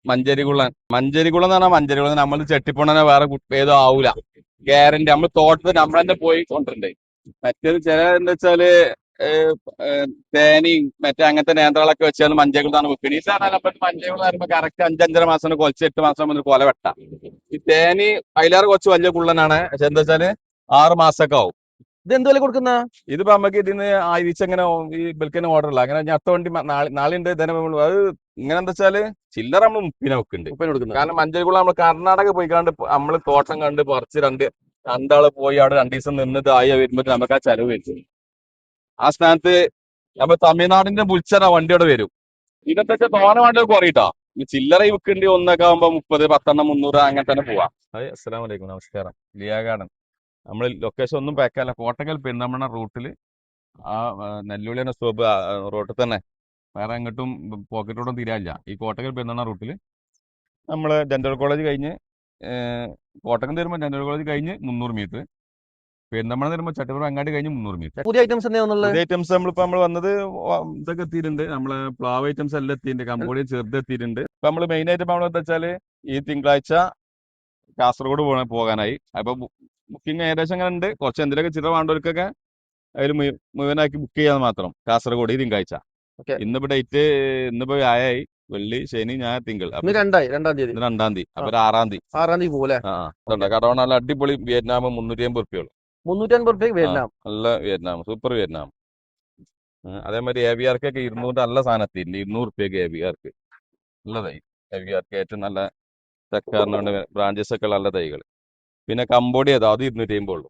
മഞ്ചേരികുളം എന്ന് പറഞ്ഞാൽ മഞ്ചേരികുളം നമ്മൾ ചെട്ടിപ്പണനെ വേറെ ഏതോ ആവൂല. ഗ്യാരണ്ടി നമ്മൾ തോട്ടത്തിൽ നമ്മൾ തന്നെ പോയി കൊണ്ടിട്ടുണ്ട്. മറ്റേത് ചില എന്താ വെച്ചാല് ഏഹ്, തേനയും മറ്റേ അങ്ങനത്തെ നേന്ത്രകളൊക്കെ വെച്ചാൽ മഞ്ചേരികുളത്താണ് വെക്കുന്നത്. ഈ സാധനം നമ്മൾ മഞ്ചേരികുളം പറയുമ്പോൾ കറക്റ്റ് 5-5.5 മാസം കൊലച്ച് 8 മാസം മുതൽ കൊല വെട്ടാം. ഈ തേനി അതിലേറെ കുറച്ച് വലിയ കുള്ളനാണ്. പക്ഷെ എന്താ വെച്ചാല് 6 മാസമൊക്കെ ആവും. ഇത് എന്ത് വില കൊടുക്കുന്ന? ഇതിപ്പോ നമുക്ക് ഇതിന് ആഴ്ച ഈ ബിൽക്കിന് ഓർഡർ ഇല്ല. അങ്ങനെ ഞാൻ അടുത്ത വണ്ടി നാളെ ഉണ്ട്. അത് ഇങ്ങനെ എന്താ വെച്ചാല് ചില്ലറ നമ്മൾ 30 വെക്കുന്നുണ്ട്. ഉപ്പേന് കൊടുക്കുന്ന? കാരണം മഞ്ചേരിക്കുളം നമ്മൾ കർണാടക പോയിക്കാണ്ട് നമ്മൾ തോട്ടം കണ്ട് പറിച്ച് രണ്ടാള് പോയി അവിടെ 2 ദിവസം നിന്നിട്ട് ആയി വരുമ്പോ നമുക്ക് ആ ചെലവ് വരും. ആ സ്ഥാനത്ത് നമ്മൾ തമിഴ്നാടിന്റെ ബുൾച്ചറ വണ്ടിയോടെ വരും. ഇതൊക്കെ വെച്ചാൽ തോന വേണ്ടത് കുറയിട്ടോ. ഈ ചില്ലറ വിൽക്കേണ്ടി ഒന്നൊക്കെ ആകുമ്പോ 30, 10 300 അങ്ങനെ തന്നെ പോവാം. അസ്സലാമു അലൈക്കും, നമസ്കാരം. ലിയാഗാർഡൻ. നമ്മൾ ലൊക്കേഷൻ ഒന്നും പാക്കല്ല. കോട്ടക്കൽ പെരുന്തമണ്ണ റൂട്ടിൽ ആ നെല്ലുള്ളിയുടെ സ്റ്റോപ്പ് റോട്ടിൽ തന്നെ, വേറെ എങ്ങോട്ടും പോക്കറ്റ് റോഡും തീരാനില്ല. ഈ കോട്ടക്കൽ പെരുന്തമണ്ണ റൂട്ടിൽ നമ്മൾ ഡെന്റൽ കോളേജ് കഴിഞ്ഞ് കോട്ടക്കൽ തരുമ്പോൾ ഡെന്റൽ കോളേജ് കഴിഞ്ഞ് 300 മീറ്റർ, പെരുന്തമണ്ണ തരുമ്പോൾ ചട്ടിപ്പുറം അങ്ങാടി കഴിഞ്ഞ് 300 മീറ്റർ. പുതിയ ഐറ്റംസ് എന്താണെന്നുള്ളത്? പുതിയ ഐറ്റംസ് നമ്മൾ വന്നത് ഇതൊക്കെ എത്തിയിട്ടുണ്ട്. നമ്മളെ പ്ലാവ് ഐറ്റംസ് എല്ലാം എത്തിയിട്ടുണ്ട്. കമ്പോഡിയ ചെറുത് എത്തിയിട്ടുണ്ട്. ഇപ്പൊ നമ്മൾ മെയിൻ ആയിട്ട് നമ്മൾ എന്താ വെച്ചാൽ ഈ തിങ്കളാഴ്ച കാസർഗോഡ് പോകാനായി. അപ്പൊ ബുക്കിംഗ് ഏകദേശം അങ്ങനെ ഉണ്ട്. കുറച്ച് എന്തെങ്കിലുമൊക്കെ ചില്ലറ വേണ്ടവർക്കൊക്കെ അതിൽ മുഴുവനാക്കി ബുക്ക് ചെയ്യാൻ മാത്രം. കാസർഗോഡ് ഈ തിങ്കളാഴ്ച. ഇന്നിപ്പോ ഡേറ്റ് ഇന്നിപ്പോ വ്യാഴായി. വെള്ളി, ശനി, ഞായർ, തിങ്കൾ. രണ്ടാം തീയതി. ഇന്ന് 2-ാം തീയതി. അപ്പൊ 6-ാം തീയതി. 6-ാം തീയതി പോലെ. കടവണ നല്ല അടിപൊളി വിയറ്റ്നാം 350 റുപ്യുള്ളൂ. 350 റുപ്യ വിയറ്റ്നാം. നല്ല വിയറ്റ്നാം, സൂപ്പർ വിയറ്റ്നാം. അതേമാതിരി AVRക്കൊക്കെ 200 നല്ല സാധനം എത്തിയിട്ടുണ്ട്. 200 റുപ്യക്ക് AVRക്ക് നല്ല തൈ. AVRക്ക് ഏറ്റവും നല്ല തെക്കാറിന് ബ്രാഞ്ചസ് ഒക്കെ നല്ല തൈകൾ. പിന്നെ കമ്പോഡിയ അത് 250 ഉള്ളൂ.